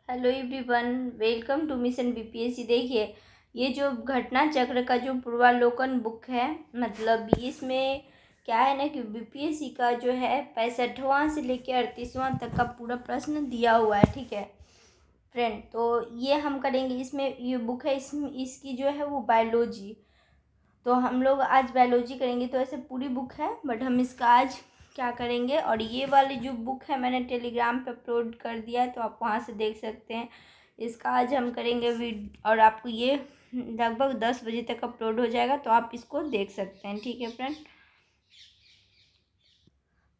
Hello everyone, welcome to mission BPSC. देखिए, ये जो घटना चक्र का जो पूर्वालोकन बुक है, मतलब इसमें क्या है ना कि बीपीएससी का जो है 65वां से लेकर 38वां तक का पूरा प्रश्न दिया हुआ है। ठीक है फ्रेंड, तो ये हम करेंगे। इसमें ये बुक है, इसकी जो है वो बायोलॉजी, तो हम लोग आज बायोलॉजी करेंगे। तो ऐसे पूरी बुक है, बट हम इसका आज क्या करेंगे। और ये वाली जो बुक है मैंने टेलीग्राम पे अपलोड कर दिया है, तो आप वहाँ से देख सकते हैं। इसका आज हम करेंगे और आपको ये लगभग 10 बजे तक अपलोड हो जाएगा, तो आप इसको देख सकते हैं। ठीक है फ्रेंड,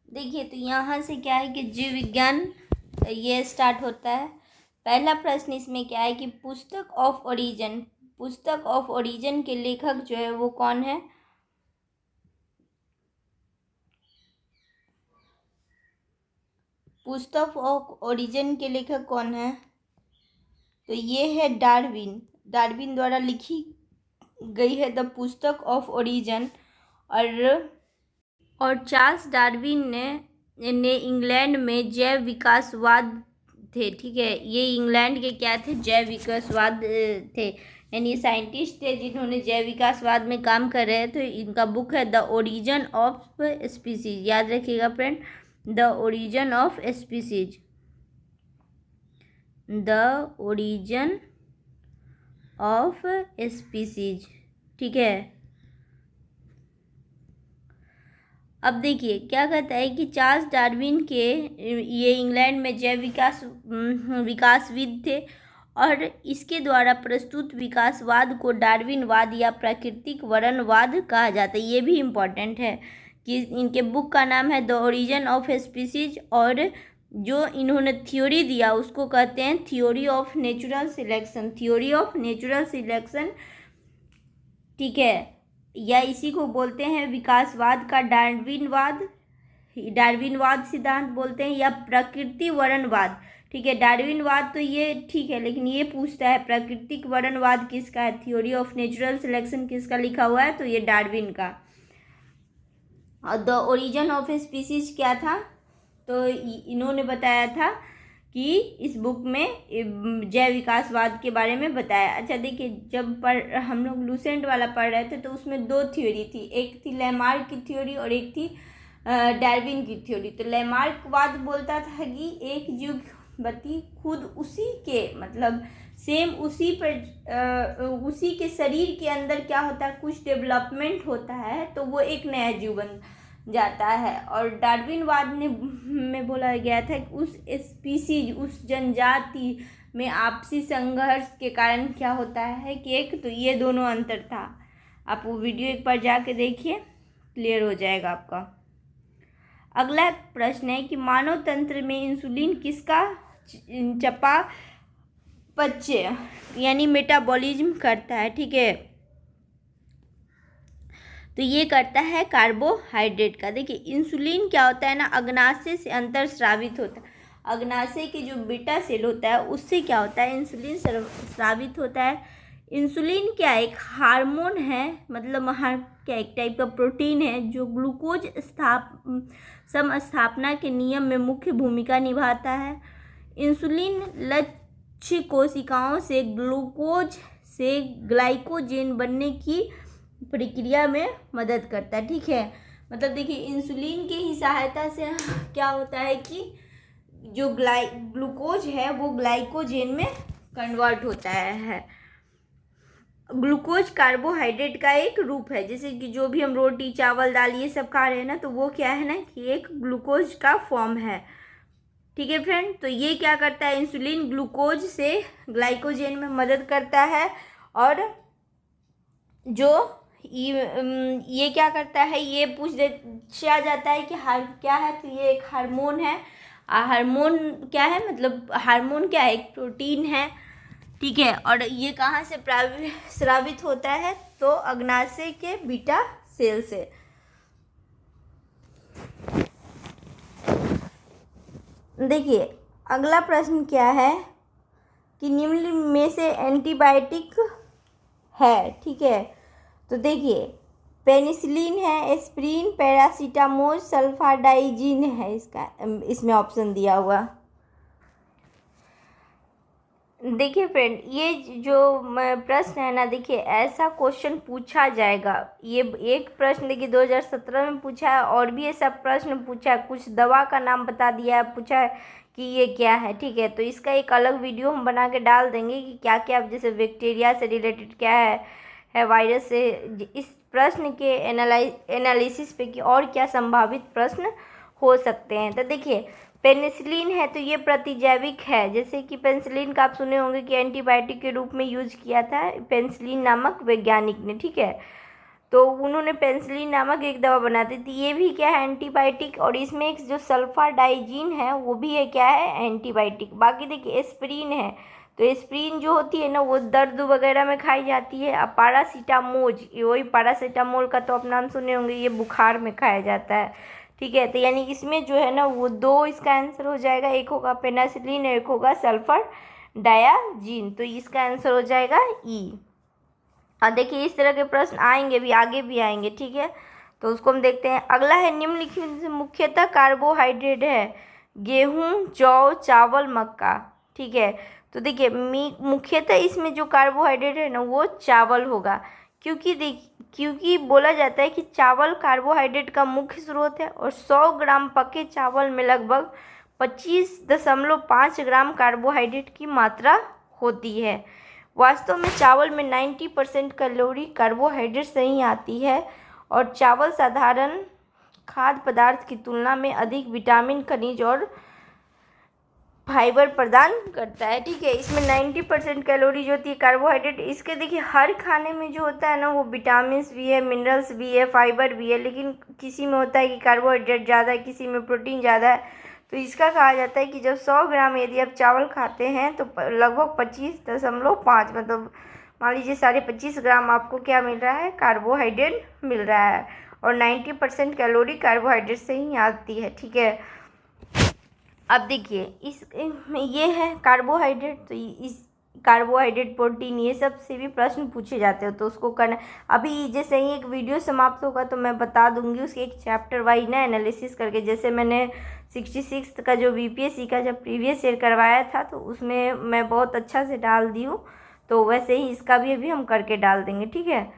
देखिए तो यहाँ से क्या है कि जीव विज्ञान ये स्टार्ट होता है। पहला प्रश्न इसमें क्या है कि पुस्तक ऑफ ओरिजिन के लेखक जो है वो कौन है। पुस्तक ऑफ ओरिजिन के लेखक कौन है? तो ये है डार्विन द्वारा लिखी गई है द पुस्तक ऑफ ओरिजिन। और चार्ल्स डार्विन ने इंग्लैंड में जैव विकासवाद थे। ठीक है, ये इंग्लैंड के क्या थे? जैव विकासवाद थे, यानी साइंटिस्ट थे जिन्होंने जैव विकासवाद में काम कर रहे थे। तो इनका बुक है द ओरिजिन ऑफ स्पीसीज। याद रखिएगा friend, the origin of species, the origin of species. ठीक है, अब देखिए क्या कहता है कि चार्ल्स डार्विन के ये इंग्लैंड में जैव विकासविद थे, और इसके द्वारा प्रस्तुत विकासवाद को डार्विनवाद या प्राकृतिक वर्णवाद कहा जाता है। ये भी इम्पोर्टेंट है कि इनके बुक का नाम है द ओरिजिन ऑफ स्पीसीज, और जो इन्होंने थ्योरी दिया उसको कहते हैं थ्योरी ऑफ नेचुरल सिलेक्शन। ठीक है, या इसी को बोलते हैं विकासवाद का डार्विनवाद सिद्धांत बोलते हैं, या प्रकृति वर्णवाद। ठीक है, डार्विनवाद तो ये ठीक है, लेकिन ये पूछता है प्राकृतिक वर्णवाद किसका है, थ्योरी ऑफ नेचुरल सिलेक्शन किसका लिखा हुआ है, तो ये डार्विन का। और द ओरिजिन ऑफ स्पीसीज क्या था, तो इन्होंने बताया था कि इस बुक में जैव विकासवाद के बारे में बताया। अच्छा देखिए, जब हम लोग लूसेंट वाला पढ़ रहे थे तो उसमें दो थ्योरी थी, एक थी लैमार्क की थ्योरी और एक थी डार्विन की थ्योरी। तो लैमार्कवाद बोलता था कि एक जीव बत्ती खुद उसी के मतलब सेम उसी पर उसी के शरीर के अंदर क्या होता है, कुछ डेवलपमेंट होता है, तो वो एक नया जीव बन जाता है। और डार्विनवाद में बोला गया था कि उस स्पीसीज, उस जनजाति में आपसी संघर्ष के कारण क्या होता है कि एक तो ये दोनों अंतर था। आप वो वीडियो एक बार जाके देखिए, क्लियर हो जाएगा आपका। अगला प्रश्न है कि मानव तंत्र में इंसुलिन किसका चयापचय यानी मेटाबॉलिज्म करता है। ठीक है, तो ये करता है कार्बोहाइड्रेट का। देखिए इंसुलिन क्या होता है ना, अग्नाशय से अंतर स्रावित होता है। अग्नाशय के जो बीटा सेल होता है उससे क्या होता है, इंसुलिन स्रावित होता है। इंसुलिन क्या एक हार्मोन है, मतलब क्या एक टाइप का प्रोटीन है जो ग्लूकोज समस्थापना के नियम में मुख्य भूमिका निभाता है। इंसुलिन लक्ष्य कोशिकाओं से ग्लूकोज से ग्लाइकोजेन बनने की प्रक्रिया में मदद करता है। ठीक है, मतलब देखिए इंसुलिन की ही सहायता से क्या होता है कि जो ग्लूकोज है वो ग्लाइकोजेन में कन्वर्ट होता है। ग्लूकोज कार्बोहाइड्रेट का एक रूप है, जैसे कि जो भी हम रोटी चावल दाल ये सब खा रहे हैं ना, तो वो क्या है ना कि एक ग्लूकोज का फॉर्म है। ठीक है फ्रेंड, तो ये क्या करता है, इंसुलिन ग्लूकोज से ग्लाइकोजेन में मदद करता है। और जो ये क्या करता है, ये पूछा जाता है कि क्या है, तो ये एक हार्मोन है। हार्मोन क्या है, मतलब हार्मोन क्या है, एक प्रोटीन है। ठीक है, और ये कहाँ से स्रावित होता है, तो अग्नाशय के बीटा सेल से। देखिए अगला प्रश्न क्या है कि निम्न में से एंटीबायोटिक है। ठीक है, तो देखिए पेनिसिलिन है, एस्प्रिन, पैरासीटामोल, सल्फाडाइजिन है इसमें ऑप्शन दिया हुआ। देखिए फ्रेंड, ये जो प्रश्न है ना, देखिए ऐसा क्वेश्चन पूछा जाएगा। ये एक प्रश्न देखिए 2017 में पूछा है, और भी ऐसा प्रश्न पूछा है, कुछ दवा का नाम बता दिया है, पूछा है कि ये क्या है, ठीक है। तो इसका एक अलग वीडियो हम बना के डाल देंगे कि क्या क्या, जैसे बैक्टीरिया से रिलेटेड क्या है वायरस से, इस प्रश्न के एनालिसिस पे कि और क्या संभावित प्रश्न हो सकते हैं। तो देखिए पेनिसिलिन है तो ये प्रतिजैविक है, जैसे कि पेनिसिलिन का आप सुने होंगे कि एंटीबायोटिक के रूप में यूज किया था पेनिसिलिन नामक वैज्ञानिक ने, ठीक है। तो उन्होंने पेनिसिलिन नामक एक दवा बनाती थी, ये भी क्या है एंटीबायोटिक, और इसमें एक जो सल्फाडाइजीन है वो भी है क्या है एंटीबायोटिक। बाकी देखिए एस्प्रिन है, तो एस्प्रिन जो होती है ना वो दर्द वगैरह में खाई जाती है। अब पारासीटामोल, वही पारासीटामोल का तो आप नाम सुने होंगे, ये बुखार में खाया जाता है, ठीक है। तो यानी इसमें जो है ना वो दो इसका आंसर हो जाएगा, एक होगा पेनिसिलिन और एक होगा सल्फर डायाजीन, तो इसका आंसर हो जाएगा ई। और देखिए इस तरह के प्रश्न आएंगे भी, आगे भी आएंगे, ठीक है। तो उसको हम देखते हैं। अगला है निम्नलिखित में से मुख्यतः कार्बोहाइड्रेट है गेहूं, जौ, चावल, मक्का, ठीक है। तो देखिए मुख्यतः इसमें जो कार्बोहाइड्रेट है ना वो चावल होगा, क्योंकि बोला जाता है कि चावल कार्बोहाइड्रेट का मुख्य स्रोत है, और 100 ग्राम पके चावल में लगभग 25.5 ग्राम कार्बोहाइड्रेट की मात्रा होती है। वास्तव में चावल में 90% कैलोरी कार्बोहाइड्रेट से ही आती है, और चावल साधारण खाद्य पदार्थ की तुलना में अधिक विटामिन, खनिज और फाइबर प्रदान करता है, ठीक है। इसमें 90% कैलोरी जो होती है कार्बोहाइड्रेट, इसके देखिए हर खाने में जो होता है ना वो विटामिन भी है, मिनरल्स भी है, फाइबर भी है, लेकिन किसी में होता है कि कार्बोहाइड्रेट ज़्यादा है, किसी में प्रोटीन ज़्यादा है। तो इसका कहा जाता है कि जब 100 ग्राम यदि आप चावल खाते हैं तो लगभग 25.5, मतलब मान लीजिए 25.5 ग्राम आपको क्या मिल रहा है कार्बोहाइड्रेट मिल रहा है, और 90% कैलोरी कार्बोहाइड्रेट से ही आती है, ठीक है। अब देखिए ये है कार्बोहाइड्रेट, तो इस कार्बोहाइड्रेट, प्रोटीन, ये सब से भी प्रश्न पूछे जाते हो, तो उसको करना अभी जैसे ही एक वीडियो समाप्त होगा तो मैं बता दूंगी उसके एक चैप्टर वाइज ना एनालिसिस करके, जैसे मैंने 66 का जो बीपीएससी का जब प्रीवियस ईयर करवाया था तो उसमें मैं बहुत अच्छा से डाल दी हूँ, तो वैसे ही इसका भी अभी हम करके डाल देंगे, ठीक है।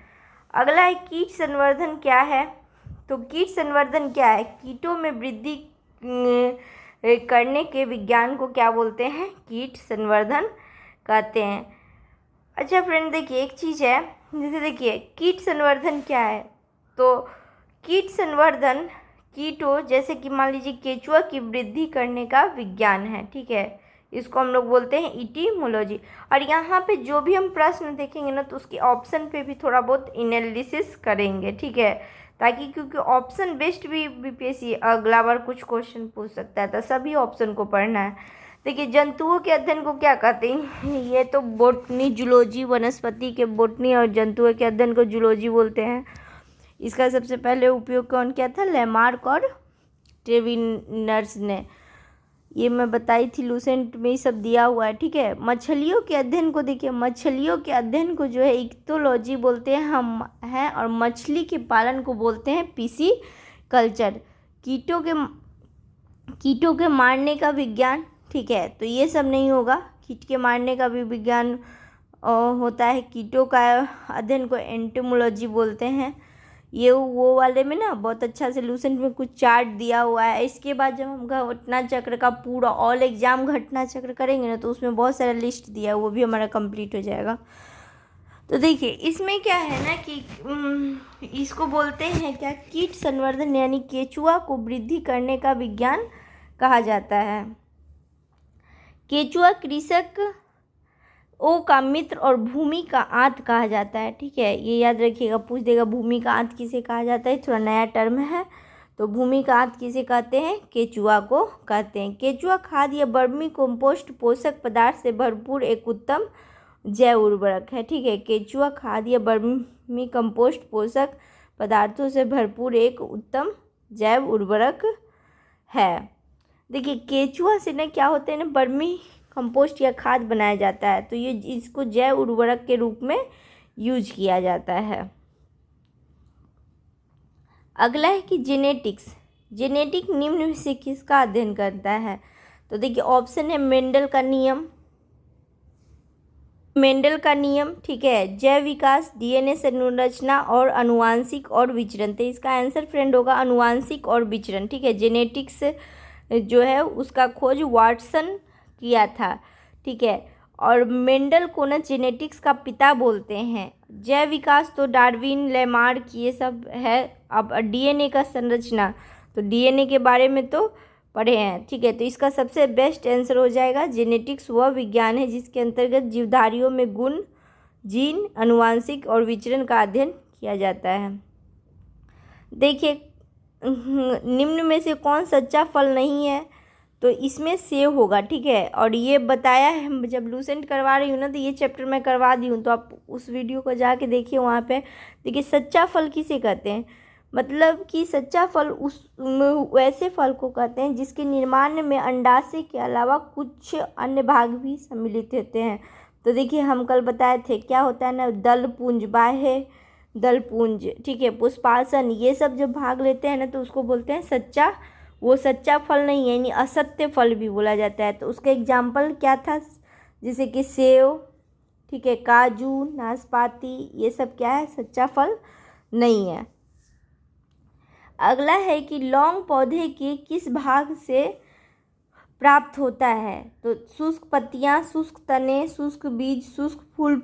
अगला है कीट संवर्धन क्या है। तो कीट संवर्धन क्या है, कीटों में वृद्धि करने के विज्ञान को क्या बोलते हैं, कीट संवर्धन कहते हैं। अच्छा फ्रेंड देखिए एक चीज़ है, जैसे देखिए कीट संवर्धन क्या है, तो कीट संवर्धन कीटों जैसे कि मान लीजिए केचुआ की वृद्धि करने का विज्ञान है, ठीक है। इसको हम लोग बोलते हैं इटीमोलॉजी। और यहाँ पे जो भी हम प्रश्न देखेंगे ना तो उसके ऑप्शन पे भी थोड़ा बहुत एनालिसिस करेंगे, ठीक है, ताकि क्योंकि ऑप्शन बेस्ड भी बीपीएससी अगला बार कुछ क्वेश्चन पूछ सकता है, तो सभी ऑप्शन को पढ़ना है। देखिए जंतुओं के अध्ययन को क्या कहते हैं, ये तो बोटनी, जूलॉजी, वनस्पति के बोटनी, और जंतुओं के अध्ययन को जूलॉजी बोलते हैं। इसका सबसे पहले उपयोग कौन किया था, लेमार्क और ट्रेविनर्स ने, ये मैं बताई थी, लूसेंट में ही सब दिया हुआ है, ठीक है। मछलियों के अध्ययन को देखिए, मछलियों के अध्ययन को जो है इक्थोलॉजी बोलते हैं हम हैं, और मछली के पालन को बोलते हैं पीसी कल्चर। कीटों के मारने का विज्ञान, ठीक है, तो ये सब नहीं होगा, कीट के मारने का भी विज्ञान होता है। कीटों का अध्ययन को एंटोमोलॉजी बोलते हैं। ये वो वाले में ना बहुत अच्छा से लूसेंट में कुछ चार्ट दिया हुआ है। इसके बाद जब हम घटना चक्र का पूरा ऑल एग्जाम घटना चक्र करेंगे ना तो उसमें बहुत सारा लिस्ट दिया है, वो भी हमारा कंप्लीट हो जाएगा। तो देखिए इसमें क्या है ना कि इसको बोलते हैं क्या, कीट संवर्धन, यानी केचुआ को वृद्धि करने का विज्ञान कहा जाता है। केचुआ कृषक ओ का मित्र और भूमि का आंत कहा जाता है, ठीक है, ये याद रखिएगा, पूछ देगा भूमि का आंत किसे कहा जाता है, थोड़ा नया टर्म है। तो भूमि का आंत किसे कहते हैं, केचुआ को कहते हैं। केचुआ खाद या वर्मी कंपोस्ट पोषक पदार्थ से भरपूर एक उत्तम जैव उर्वरक है, ठीक है। केचुआ खाद या वर्मी कंपोस्ट पोषक पदार्थों से भरपूर एक उत्तम जैव उर्वरक है। देखिए केचुआ से ना क्या होते हैं ना, वर्मी कंपोस्ट या खाद बनाया जाता है, तो ये इसको जैव उर्वरक के रूप में यूज किया जाता है। अगला है कि जेनेटिक्स, जेनेटिक निम्न में से किसका अध्ययन करता है। तो देखिए ऑप्शन है मेंडल का नियम, मेंडल का नियम, ठीक है, जैव विकास, डीएनए संरचना और अनुवांशिक और विचरण। तो इसका आंसर फ्रेंड होगा अनुवांशिक और विचरण, ठीक है। जेनेटिक्स जो है उसका खोज वाटसन किया था, ठीक है। और मेंडल को ना जेनेटिक्स का पिता बोलते हैं। जैव विकास तो डार्विन, लेमार्क ये सब है। अब डीएनए का संरचना, तो डीएनए के बारे में तो पढ़े हैं, ठीक है। तो इसका सबसे बेस्ट आंसर हो जाएगा जेनेटिक्स वह विज्ञान है जिसके अंतर्गत जीवधारियों में गुण, जीन, अनुवांशिक और विचरण का अध्ययन किया जाता है। देखिए निम्न में से कौन सच्चा फल नहीं है, तो इसमें सेव होगा, ठीक है। और ये बताया है, जब लूसेंट करवा रही हूँ ना तो ये चैप्टर मैं करवा दी हूँ, तो आप उस वीडियो को जाके देखिए, वहाँ पे देखिए सच्चा फल किसे कहते हैं। मतलब कि सच्चा फल उस वैसे फल को कहते हैं जिसके निर्माण में अंडाशय के अलावा कुछ अन्य भाग भी सम्मिलित होते हैं। तो देखिए हम कल बताए थे क्या होता है ना, दल पुंज, बाह्य दल पुंज, ठीक है, पुष्पासन, ये सब जब भाग लेते हैं ना तो उसको बोलते हैं सच्चा। वो सच्चा फल नहीं है, यानी असत्य फल भी बोला जाता है। तो उसका एग्जाम्पल क्या था, जैसे कि सेव, ठीक है, काजू, नाशपाती, ये सब क्या है, सच्चा फल नहीं है। अगला है कि लौंग पौधे के किस भाग से प्राप्त होता है, तो शुष्क पत्तियां, शुष्क तने, शुष्क बीज, शुष्क फूल,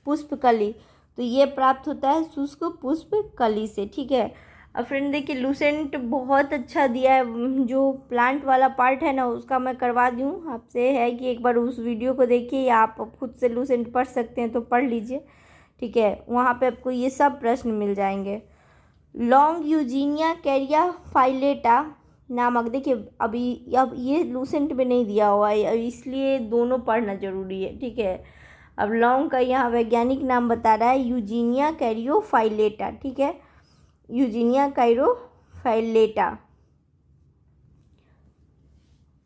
पुष्प कली। तो ये प्राप्त होता है शुष्क पुष्प कली से, ठीक है। अब फ्रेंड देखिए लूसेंट बहुत अच्छा दिया है, जो प्लांट वाला पार्ट है ना उसका मैं करवा दूँ आपसे, है कि एक बार उस वीडियो को देखिए, या आप खुद से लूसेंट पढ़ सकते हैं तो पढ़ लीजिए, ठीक है। वहाँ पे आपको ये सब प्रश्न मिल जाएंगे। लॉन्ग यूजीनिया कैरिया फाइलेटा नामक, देखिए अभी अब ये लूसेंट में नहीं दिया हुआ है, इसलिए दोनों पढ़ना जरूरी है, ठीक है। अब लॉन्ग का यहाँ वैज्ञानिक नाम बता रहा है यूजीनिया कैरियोफाइलेटा, ठीक है, यूजीनिया कैरियोफाइलेटा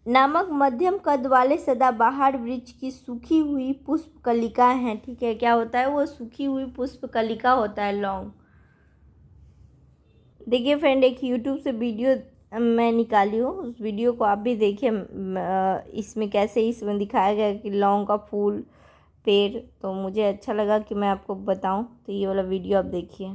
नामक मध्यम कद वाले सदाबहार वृक्ष की सूखी हुई पुष्प कलिका है, ठीक है। क्या होता है, वो सूखी हुई पुष्प कलिका होता है लौंग। देखिए फ्रेंड एक यूट्यूब से वीडियो मैं निकाली हूँ, उस वीडियो को आप भी देखिए। इसमें कैसे इसमें दिखाया गया कि लौंग का फूल, पेड़, तो मुझे अच्छा लगा कि मैं आपको बताऊँ, तो ये वाला वीडियो आप देखिए।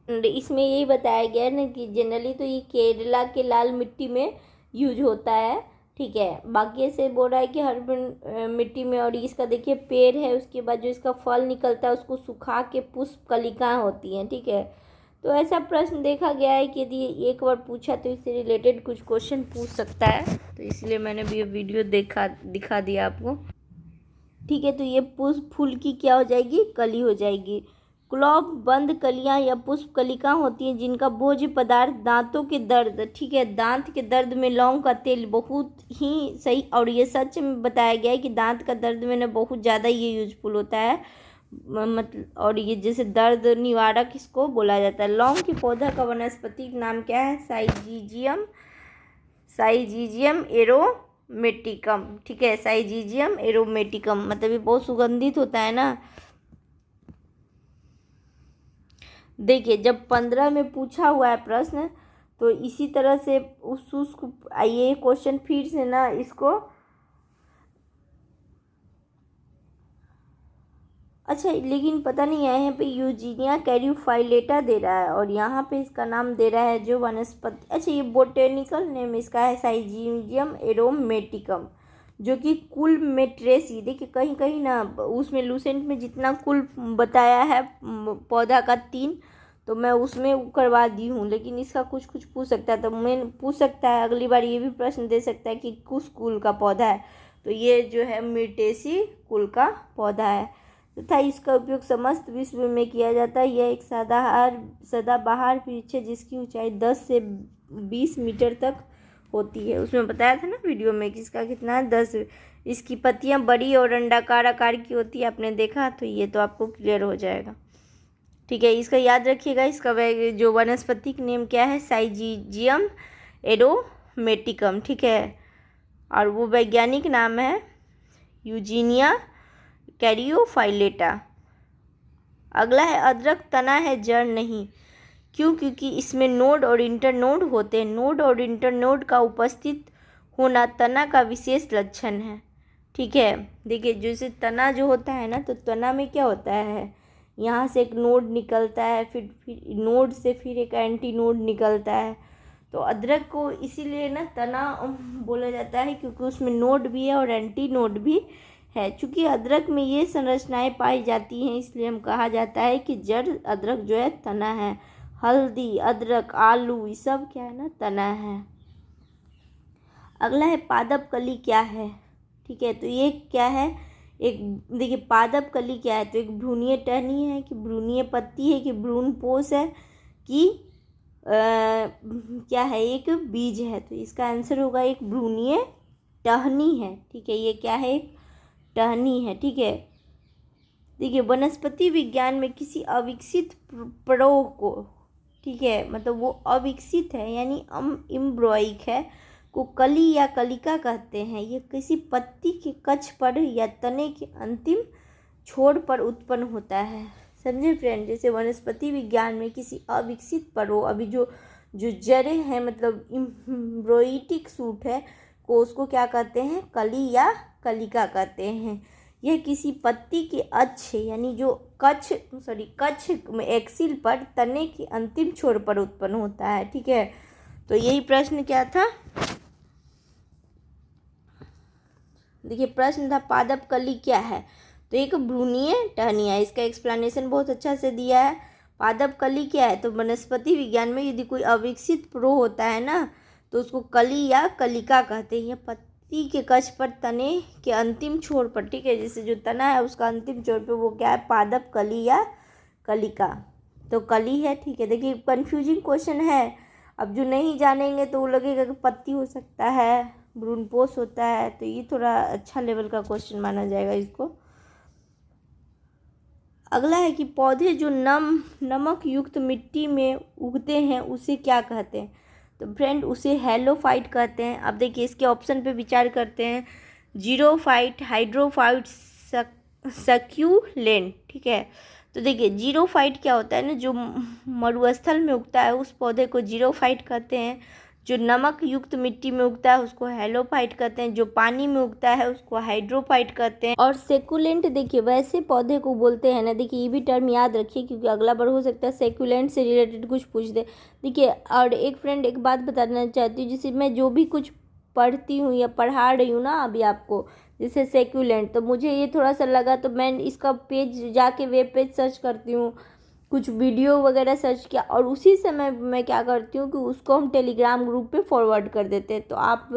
इसमें यही बताया गया है ना कि जनरली तो ये केरला के लाल मिट्टी में यूज होता है, ठीक है। बाकी ऐसे बोल रहा है कि हर मिट्टी में। और इसका देखिए पेड़ है, उसके बाद जो इसका फल निकलता है उसको सुखा के पुष्प कलिकाएँ होती हैं, ठीक है। तो ऐसा प्रश्न देखा गया है कि यदि एक बार पूछा तो इससे रिलेटेड कुछ क्वेश्चन पूछ सकता है, तो इसलिए मैंने भी ये वीडियो दिखा दिया आपको, ठीक है। तो ये पुष्प फूल की क्या हो जाएगी, कली हो जाएगी। क्लॉप बंद कलियां या पुष्प कलिकाएं होती हैं जिनका भोज्य पदार्थ दांतों के दर्द, ठीक है, दांत के दर्द में लौंग का तेल बहुत ही सही, और ये सच में बताया गया है कि दांत का दर्द में ना बहुत ज़्यादा ये यूजफुल होता है, मतलब, और ये जैसे दर्द निवारक इसको बोला जाता है। लौंग के पौधा का वानस्पतिक नाम क्या है, साइजीजियम एरो एरोमेटिकम, ठीक है, साइजीजियम एरोमेटिकम, मतलब ये बहुत सुगंधित होता है ना। देखिए जब 15 में पूछा हुआ है प्रश्न, तो इसी तरह से उसको ये क्वेश्चन फिर से ना इसको, अच्छा लेकिन पता नहीं है यहाँ पे यूजीनिया कैरियोफाइलेटा दे रहा है और यहाँ पे इसका नाम दे रहा है जो वनस्पति, अच्छा ये बोटेनिकल नेम इसका है साइजीजियम एरोमेटिकम, जो कि कुल मेट्रेसी, देखिए कहीं कहीं ना उसमें लूसेंट में जितना कुल बताया है पौधा का 3, तो मैं उसमें करवा दी हूँ, लेकिन इसका कुछ कुछ पूछ सकता है, तो मैं पूछ सकता है अगली बार ये भी प्रश्न दे सकता है कि किस कुल का पौधा है, तो ये जो है मिर्टेसी कुल का पौधा है तथा इसका उपयोग समस्त विश्व में किया जाता है। यह एक सदाबहार वृक्ष है जिसकी ऊंचाई 10 से 20 मीटर तक होती है। उसमें बताया था ना वीडियो में कि इसका कितना है 10। इसकी पत्तियां बड़ी और अंडाकार आकार की होती है, आपने देखा, तो ये तो आपको क्लियर हो जाएगा, ठीक है। इसका याद रखिएगा, इसका जो वनस्पतिक नेम क्या है, साइजीजियम एरोमेटिकम, ठीक है, और वो वैज्ञानिक नाम है यूजीनिया कैरियोफाइलेटा। अगला है अदरक तना है जड़ नहीं, क्यों? क्योंकि इसमें नोड और इंटरनोड होते हैं। नोड और इंटरनोड का उपस्थित होना तना का विशेष लक्षण है, ठीक है। देखिए जैसे तना जो होता है ना, तो तना में क्या होता है, यहाँ से एक नोड निकलता है, फिर नोड से फिर एक एंटी नोड निकलता है, तो अदरक को इसीलिए ना तना बोला जाता है क्योंकि उसमें नोड भी है और एंटी नोड भी है। चूँकि अदरक में ये संरचनाएं पाई जाती हैं, इसलिए हम कहा जाता है कि जड़ अदरक जो है तना है। हल्दी, अदरक, आलू, ये सब क्या है ना, तना है। अगला है पादप कली क्या है, ठीक है, तो ये क्या है, एक देखिए पादप कली क्या है, तो एक भ्रूणीय टहनी है कि भ्रूणीय पत्ती है कि भ्रूण पोष है कि क्या है, एक बीज है, तो इसका आंसर होगा एक भ्रूणीय टहनी है, ठीक है। ये क्या है, एक टहनी है, ठीक है। देखिए वनस्पति विज्ञान में किसी अविकसित प्रयोग को, ठीक है, मतलब वो अविकसित है यानी इम्ब्रॉइक है, को कली या कलिका कहते हैं। ये किसी पत्ती के कक्ष पर या तने के अंतिम छोर पर उत्पन्न होता है, समझे फ्रेंड। जैसे वनस्पति विज्ञान में किसी अविकसित परो, अभी जो जड़ें हैं, मतलब इम्ब्रोइटिक सूट है को, उसको क्या कहते हैं, कली या कलिका कहते हैं। यह किसी पत्ती के अक्ष यानी जो कक्ष में एक्सिल पर तने के अंतिम छोर पर उत्पन्न होता है, ठीक है। तो यही प्रश्न क्या था, देखिए प्रश्न था पादप कली क्या है, तो एक भ्रूणीय टहनी है। इसका एक्सप्लेनेशन बहुत अच्छा से दिया है। पादप कली क्या है, तो वनस्पति विज्ञान में यदि कोई अविकसित प्रो होता है ना, तो उसको कली या कलिका कहते हैं। पत्ती के कक्ष पर तने के अंतिम छोर पर, ठीक है, जैसे जो तना है उसका अंतिम छोर पर वो क्या है, पादप कली या कलिका, तो कली है, ठीक है। देखिए कन्फ्यूजिंग क्वेश्चन है, अब जो नहीं जानेंगे तो वो लगेगा कि पत्ती हो सकता है, भ्रूणपोष होता है, तो ये थोड़ा अच्छा लेवल का क्वेश्चन माना जाएगा इसको। अगला है कि पौधे जो नमक युक्त मिट्टी में उगते हैं उसे क्या कहते हैं, तो फ्रेंड उसे हेलोफाइट कहते हैं। अब देखिए इसके ऑप्शन पे विचार करते हैं, जीरोफाइट, हाइड्रोफाइट, सक्यूलेंट, ठीक है। तो देखिए जीरोफाइट क्या होता है ना, जो मरुस्थल में उगता है उस पौधे को जीरोफाइट कहते हैं। जो नमक युक्त मिट्टी में उगता है उसको हेलोफाइट कहते हैं। जो पानी में उगता है उसको हाइड्रोफाइट कहते हैं। और सेकुलेंट देखिए वैसे पौधे को बोलते हैं ना, देखिए ये भी टर्म याद रखिए क्योंकि अगला बार हो सकता है सेकुलेंट से रिलेटेड कुछ पूछ दे। देखिए और एक फ्रेंड एक बात बताना चाहती हूँ, जैसे मैं जो भी कुछ पढ़ती हूँ या पढ़ा रही हूँ ना अभी आपको, जैसे सेक्युलेंट, तो मुझे ये थोड़ा सा लगा तो मैं इसका पेज जाके वेब पेज सर्च करती हूँ, कुछ वीडियो वगैरह सर्च किया और उसी समय मैं क्या करती हूँ कि उसको हम टेलीग्राम ग्रुप पे फॉरवर्ड कर देते हैं। तो आप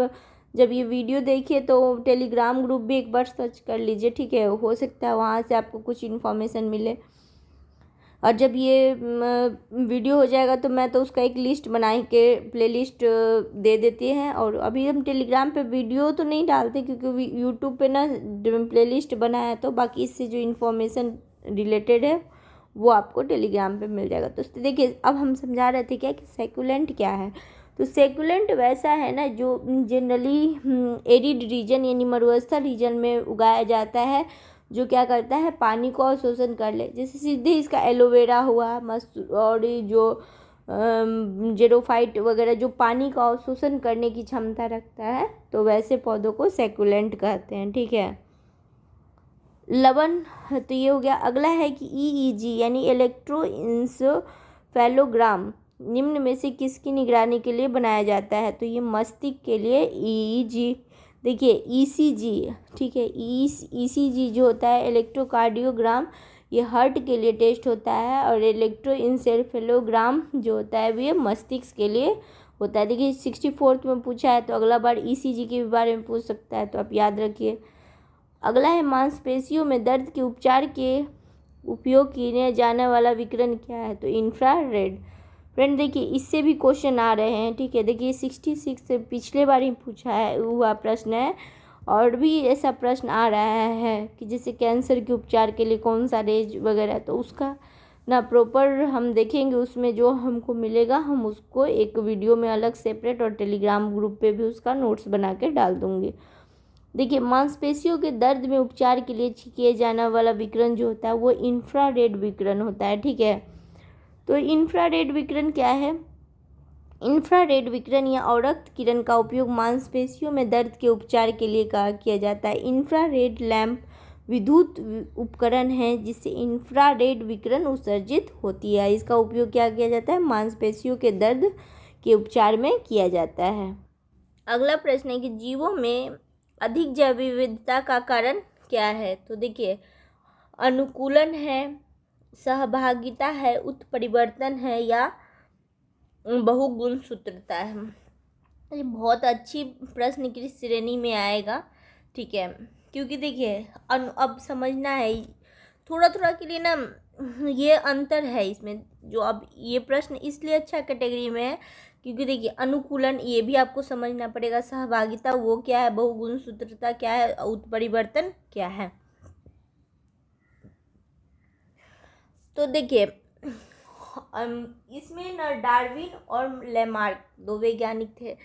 जब ये वीडियो देखिए तो टेलीग्राम ग्रुप भी एक बार सर्च कर लीजिए, ठीक है, हो सकता है वहाँ से आपको कुछ इन्फॉर्मेशन मिले। और जब ये वीडियो हो जाएगा तो मैं तो उसका एक लिस्ट बना के प्लेलिस्ट दे देती है। और अभी हम टेलीग्राम पे वीडियो तो नहीं डालते क्योंकि यूट्यूब पे ना प्लेलिस्ट बना है, तो बाकी इससे जो इन्फॉर्मेशन रिलेटेड है वो आपको टेलीग्राम पे मिल जाएगा। तो देखिए अब हम समझा रहे थे क्या कि सेकुलेंट क्या है, तो सेकुलेंट वैसा है ना जो जनरली एरिड रीजन यानी मरुस्थल रीजन में उगाया जाता है, जो क्या करता है पानी को अवशोषण कर ले। जैसे सीधे इसका एलोवेरा हुआ, मस्त, और जो जेरोफाइट वगैरह जो पानी का अवशोषण करने की क्षमता रखता है, तो वैसे पौधों को सेकुलेंट कहते हैं। ठीक है, लवण, तो ये हो गया। अगला है कि EEG यानी इलेक्ट्रोइंसेफेलोग्राम निम्न में से किसकी निगरानी के लिए बनाया जाता है? तो ये मस्तिष्क के लिए EEG। देखिए ECG, ठीक है, ECG जो होता है इलेक्ट्रोकार्डियोग्राम, ये हार्ट के लिए टेस्ट होता है, और इलेक्ट्रोइंसेफेलोग्राम जो होता है ये मस्तिष्क के लिए होता है। देखिए 64th में पूछा है, तो अगला बार ECG के बारे में पूछ सकता है, तो आप याद रखिए। अगला है मांसपेशियों में दर्द के उपचार के उपयोग किया जाने वाला विकिरण क्या है? तो इंफ्रारेड। फ्रेंड देखिए इससे भी क्वेश्चन आ रहे हैं। ठीक है, देखिए 66 से पिछले बार ही पूछा है हुआ प्रश्न है, और भी ऐसा प्रश्न आ रहा है कि जैसे कैंसर के उपचार के लिए कौन सा रेज वगैरह, तो उसका ना प्रॉपर हम देखेंगे, उसमें जो हमको मिलेगा हम उसको एक वीडियो में अलग सेपरेट और टेलीग्राम ग्रुप पे भी उसका नोट्स बना के डाल दूँगी। देखिए मांसपेशियों के दर्द में उपचार के लिए किया जाने वाला विकिरण जो होता है वो इंफ्रारेड विकिरण होता है। ठीक है, तो इंफ्रारेड विकिरण क्या है? इंफ्रारेड विकिरण या अवरक्त किरण का उपयोग मांसपेशियों में दर्द के उपचार के लिए किया जाता है। इंफ्रारेड लैंप विद्युत उपकरण है जिससे इंफ्रारेड विकिरण उत्सर्जित होती है। इसका उपयोग क्या किया जाता है? मांसपेशियों के दर्द के उपचार में किया जाता है। अगला प्रश्न है कि जीवों में अधिक जैव विविधता का कारण क्या है? तो देखिए अनुकूलन है, सहभागिता है, उत्परिवर्तन है, या बहुगुणसूत्रता है। ये बहुत अच्छी प्रश्न की श्रेणी में आएगा। ठीक है, क्योंकि देखिए अब समझना है थोड़ा थोड़ा के लिए ना, ये अंतर है इसमें। जो अब ये प्रश्न इसलिए अच्छा कैटेगरी में है क्योंकि देखिए अनुकूलन ये भी आपको समझना पड़ेगा, सहभागिता वो क्या है, बहुगुणसूत्रता क्या है, उत्परिवर्तन क्या है। तो देखिए इसमें ना डार्विन और लेमार्क दो वैज्ञानिक थे।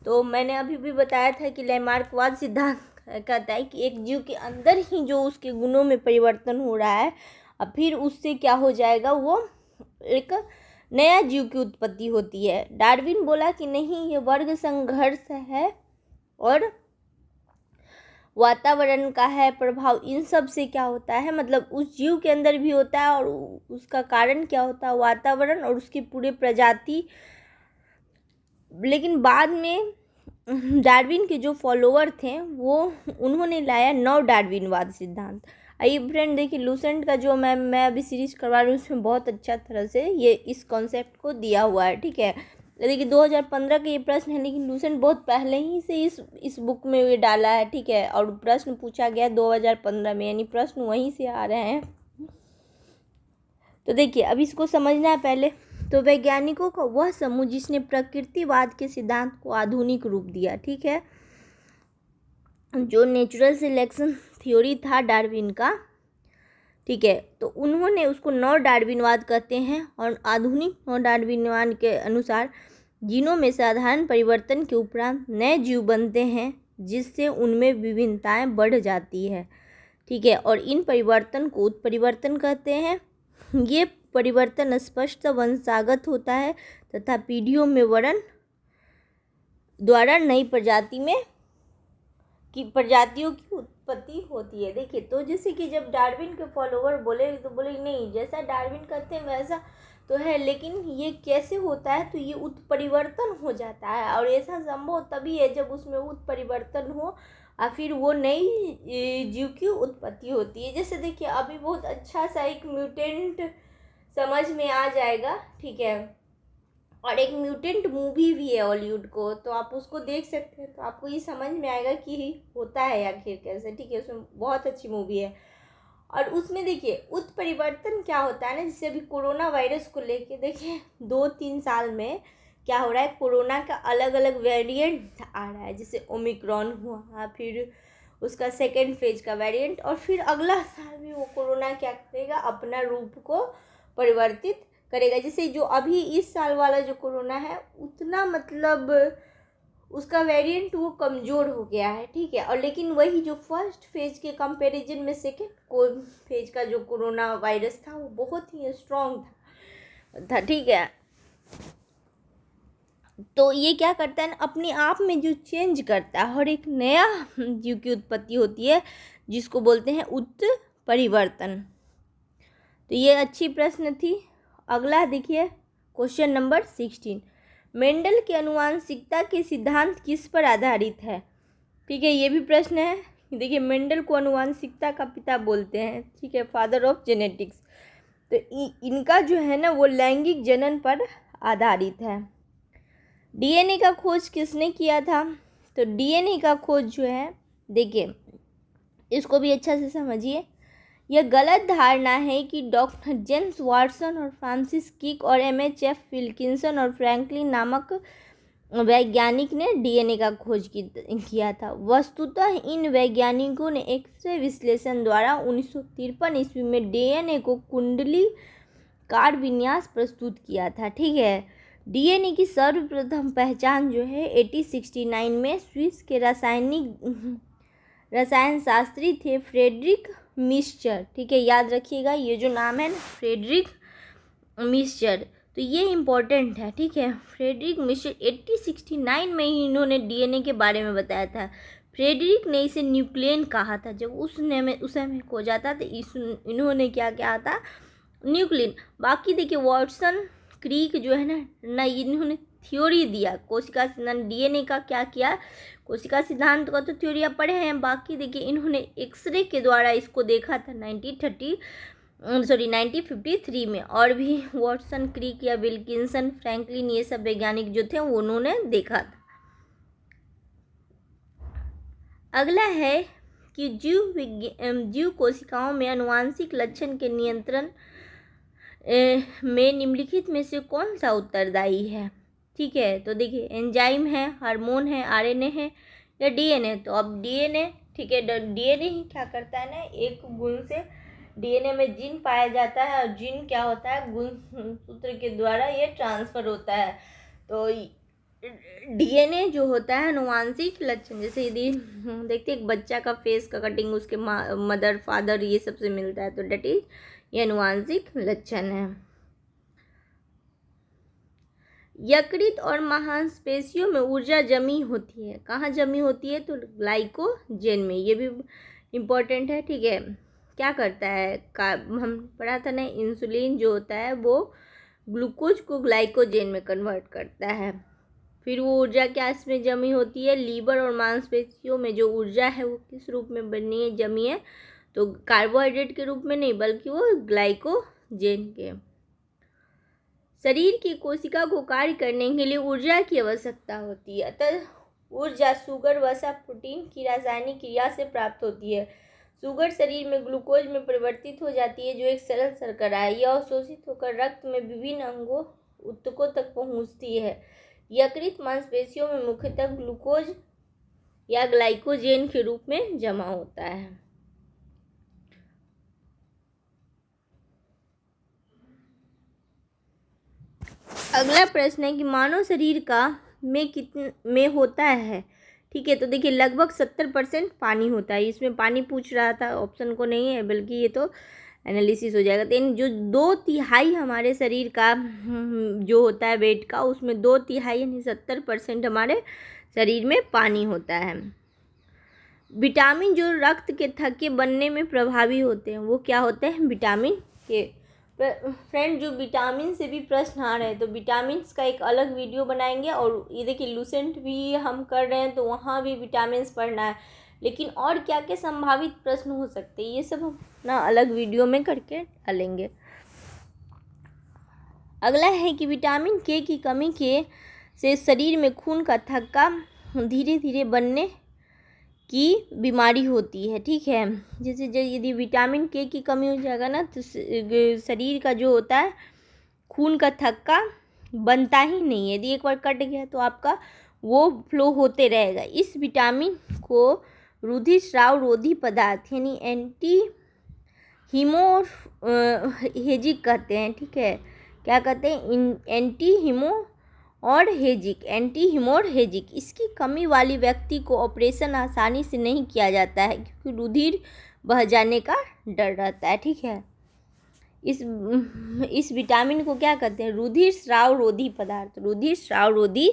तो मैंने अभी भी बताया था कि लेमार्कवाद सिद्धांत कहता है कि एक जीव के अंदर ही जो उसके गुणों में परिवर्तन हो रहा है, अब फिर उससे क्या हो जाएगा, वो एक नया जीव की उत्पत्ति होती है। डार्विन बोला कि नहीं, ये वर्ग संघर्ष है और वातावरण का है प्रभाव, इन सब से क्या होता है, मतलब उस जीव के अंदर भी होता है, और उसका कारण क्या होता है, वातावरण और उसकी पूरे प्रजाति। लेकिन बाद में डार्विन के जो फॉलोअर थे वो उन्होंने लाया नव डार्विनवाद सिद्धांत। आइए फ्रेंड देखिए लूसेंट का जो मैं अभी सीरीज करवा रही हूँ उसमें बहुत अच्छा तरह से ये इस कॉन्सेप्ट को दिया हुआ है। ठीक है, देखिए 2015 का ये प्रश्न है, लेकिन लूसेंट बहुत पहले ही से इस बुक में ये डाला है। ठीक है, और प्रश्न पूछा गया 2015 में, यानी प्रश्न वहीं से आ रहे हैं। तो देखिए अब इसको समझना है पहले। तो वैज्ञानिकों का वह समूह जिसने प्रकृतिवाद के सिद्धांत को आधुनिक रूप दिया। ठीक है, जो नेचुरल सिलेक्शन थ्योरी था डार्विन का, ठीक है, तो उन्होंने उसको नव डार्विनवाद कहते हैं। और आधुनिक नव डार्विनवाद के अनुसार जीनों में साधारण परिवर्तन के उपरांत नए जीव बनते हैं जिससे उनमें विभिन्नताएं बढ़ जाती है। ठीक है, और इन परिवर्तन को उत्परिवर्तन कहते हैं। ये परिवर्तन स्पष्ट वंशागत होता है तथा पीढ़ियों में वर्ण द्वारा नई प्रजातियों की उत्पत्ति होती है। देखिए तो जैसे कि जब डार्विन के फॉलोवर बोले तो बोले नहीं, जैसा डार्विन कहते हैं वैसा तो है, लेकिन ये कैसे होता है, तो ये उत्परिवर्तन हो जाता है, और ऐसा संभव तभी है जब उसमें उत्परिवर्तन हो और फिर वो नई जीव की उत्पत्ति होती है। जैसे देखिए अभी बहुत अच्छा सा एक म्यूटेंट समझ में आ जाएगा। ठीक है, और एक म्यूटेंट मूवी भी है हॉलीवुड को, तो आप उसको देख सकते हैं, तो आपको ये समझ में आएगा कि होता है आखिर कैसे। ठीक है, उसमें बहुत अच्छी मूवी है। और उसमें देखिए उत्परिवर्तन क्या होता है ना, जैसे अभी कोरोना वायरस को लेके देखिए 2-3 साल में क्या हो रहा है, कोरोना का अलग अलग वेरिएंट आ रहा है। जैसे ओमिक्रॉन हुआ, फिर उसका सेकेंड फेज का वेरिएंट, और फिर अगला साल भी वो कोरोना क्या करेगा, अपना रूप को परिवर्तित करेगा। जैसे जो अभी इस साल वाला जो कोरोना है उतना मतलब उसका वेरिएंट वो कमज़ोर हो गया है, ठीक है। और लेकिन वही जो फर्स्ट फेज के कंपैरिजन में सेकेंड फेज का जो कोरोना वायरस था वो बहुत ही स्ट्रॉन्ग था, ठीक है। तो ये क्या करता है ना, अपने आप में जो चेंज करता है और एक नया जीव की उत्पत्ति होती है जिसको बोलते हैं उत्परिवर्तन। तो ये अच्छी प्रश्न थी। अगला देखिए क्वेश्चन नंबर 16, मेंडल के आनुवंशिकता के सिद्धांत किस पर आधारित है, ठीक है। ये भी प्रश्न है। देखिए मेंडल को आनुवंशिकता का पिता बोलते हैं, ठीक है, फादर ऑफ जेनेटिक्स। तो इनका जो है ना वो लैंगिक जनन पर आधारित है। डीएनए का खोज किसने किया था, तो डीएनए का खोज जो है, देखिए इसको भी अच्छा से समझिए। यह गलत धारणा है कि डॉक्टर जेम्स वाटसन और फ्रांसिस किक और MHF विल्किंसन और फ्रैंकलिन नामक वैज्ञानिक ने डीएनए का खोज किया था। वस्तुतः इन वैज्ञानिकों ने एक्स-रे विश्लेषण द्वारा 1953 ईस्वी में डीएनए को कुंडलीकार विन्यास प्रस्तुत किया था, ठीक है। डीएनए की सर्वप्रथम पहचान जो है 1869 में स्विस के रसायन शास्त्री थे फ्रेडरिक मिस्चर, ठीक है। याद रखिएगा ये जो नाम है ना फ्रेडरिक मिस्चर, तो ये इम्पोर्टेंट है, ठीक है। फ्रेडरिक मिस्चर 1869 में ही इन्होंने डीएनए के बारे में बताया था। फ्रेडरिक ने इसे न्यूक्लियन कहा था। जब उस समय खोजा था तो इन्होंने क्या कहा था, न्यूक्लियन। बाकी देखिए वाटसन क्रीक जो है ना इन्होंने थ्योरी दिया कोशिका सिद्धांत, डीएनए का क्या किया, कोशिका सिद्धांत का तो थ्योरी आप पढ़े हैं। बाकी देखिए इन्होंने एक्सरे के द्वारा इसको देखा था 1953 में। और भी वाटसन क्रीक या विल्किंसन फ्रैंकलिन ये सब वैज्ञानिक जो थे वो उन्होंने देखा था। अगला है कि जीव कोशिकाओं में आनुवांशिक लक्षण के नियंत्रण में निम्नलिखित में से कौन सा उत्तरदायी है, ठीक है। तो देखिए एंजाइम है, हार्मोन है, आरएनए है या डीएनए। तो अब डीएनए, ठीक है, डीएनए ही क्या करता है ना, एक गुण से डीएनए में जीन पाया जाता है और जीन क्या होता है गुणसूत्र के द्वारा ये ट्रांसफर होता है। तो डीएनए जो होता है आनुवांशिक लक्षण, जैसे यदि देखते एक बच्चा का फेस का कटिंग उसके मदर फादर ये सबसे मिलता है, तो डेट इज ये आनुवांशिक लक्षण है। यकृत और मांसपेशियों में ऊर्जा जमी होती है, कहाँ जमी होती है, तो ग्लाइकोजेन में। ये भी इम्पोर्टेंट है, ठीक है। क्या करता है हम पढ़ा था ना, इंसुलिन जो होता है वो ग्लूकोज को ग्लाइकोजेन में कन्वर्ट करता है। फिर वो ऊर्जा क्या इसमें जमी होती है, लीवर और मांसपेशियों में जो ऊर्जा है वो किस रूप में बनी है, जमी है, तो कार्बोहाइड्रेट के रूप में नहीं बल्कि वो ग्लाइकोजेन के। शरीर की कोशिका को कार्य करने के लिए ऊर्जा की आवश्यकता होती है, अतः ऊर्जा शुगर वसा प्रोटीन की रासायनिक क्रिया से प्राप्त होती है। शुगर शरीर में ग्लूकोज में परिवर्तित हो जाती है जो एक सरल शर्करा है। यह अवशोषित होकर रक्त में विभिन्न अंगों ऊतकों तक पहुंचती है। यकृत मांसपेशियों में मुख्यतः ग्लूकोज या ग्लाइकोजेन के रूप में जमा होता है। अगला प्रश्न है कि मानव शरीर का में होता है, ठीक है। तो देखिए लगभग 70% पानी होता है। इसमें पानी पूछ रहा था, ऑप्शन को नहीं है, बल्कि ये तो एनालिसिस हो जाएगा। तो जो 2/3 हमारे शरीर का जो होता है वेट का, उसमें 2/3 यानी 70% हमारे शरीर में पानी होता है। विटामिन जो रक्त के थक्के बनने में प्रभावी होते हैं वो क्या होते हैं, विटामिन के। फ्रेंड जो विटामिन से भी प्रश्न आ रहे हैं तो विटामिन का एक अलग वीडियो बनाएंगे। और ये देखिए लूसेंट भी हम कर रहे हैं तो वहाँ भी विटामिन पढ़ना है। लेकिन और क्या क्या संभावित प्रश्न हो सकते हैं ये सब हम ना अलग वीडियो में करके डालेंगे। अगला है कि विटामिन के की कमी से शरीर में खून का थक्का धीरे धीरे बनने की बीमारी होती है, ठीक है। जैसे यदि विटामिन के की कमी हो जाएगा ना तो शरीर का जो होता है खून का थक्का बनता ही नहीं है। यदि एक बार कट गया तो आपका वो फ्लो होते रहेगा। इस विटामिन को रुधिरस्राव रोधी पदार्थ यानी एंटी हीमोरहेजिक कहते हैं, ठीक है। क्या कहते हैं, एंटी हीमोरहेजिक। इसकी कमी वाली व्यक्ति को ऑपरेशन आसानी से नहीं किया जाता है क्योंकि रुधिर बह जाने का डर रहता है। ठीक है, इस विटामिन को क्या कहते हैं, रुधिर स्राव रोधी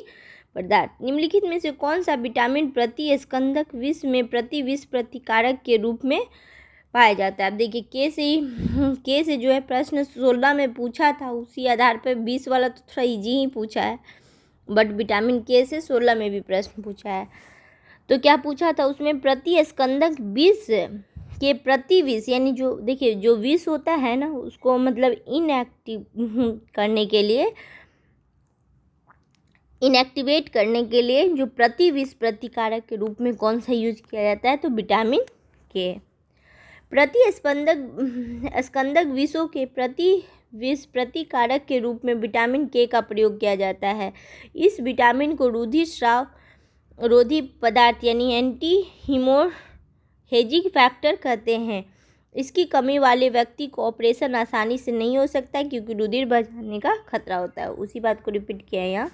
पदार्थ। निम्नलिखित में से कौन सा विटामिन प्रति स्कंदक विष में प्रति विष प्रतिकारक के रूप में पाया जाता है। अब देखिए के से जो है प्रश्न 16 में पूछा था, उसी आधार पर 20 वाला तो थोड़ा इजी ही पूछा है, बट विटामिन के से 16 में भी प्रश्न पूछा है। तो क्या पूछा था उसमें, प्रति स्कंदक विष के प्रति विष, यानी जो देखिए जो विष होता है ना उसको मतलब इनएक्टिवेट करने के लिए जो प्रति विष प्रतिकारक के रूप में कौन सा यूज किया जाता है, तो विटामिन के। प्रति स्कंदक विषों के प्रति विष प्रतिकारक के रूप में विटामिन के का प्रयोग किया जाता है। इस विटामिन को रुधिर स्राव रोधी पदार्थ यानी एंटी हीमोरहेजिक फैक्टर कहते हैं। इसकी कमी वाले व्यक्ति को ऑपरेशन आसानी से नहीं हो सकता क्योंकि रुधिर बह जाने का खतरा होता है। उसी बात को रिपीट किया है यहाँ।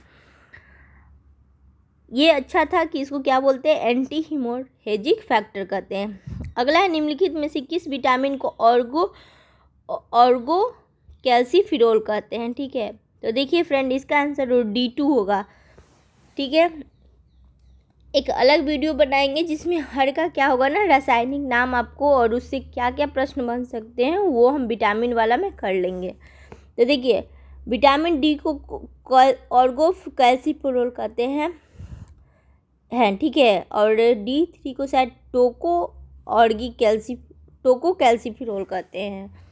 ये अच्छा था कि इसको क्या बोलते हैं, एंटी हीमोरहेजिक फैक्टर कहते हैं। अगला है, निम्नलिखित में से किस विटामिन को ऑर्गो कैल्सीफिरोल कहते हैं। ठीक है, तो देखिए फ्रेंड इसका आंसर D2 होगा। ठीक है, एक अलग वीडियो बनाएंगे जिसमें हर का क्या होगा ना रासायनिक नाम आपको और उससे क्या क्या प्रश्न बन सकते हैं वो हम विटामिन वाला में कर लेंगे। तो देखिए विटामिन डी को ऑर्गो कैल्सीफिरोल कहते हैं, ठीक है, और D3 को शायद टोको कैल्सीफिरोल कहते हैं।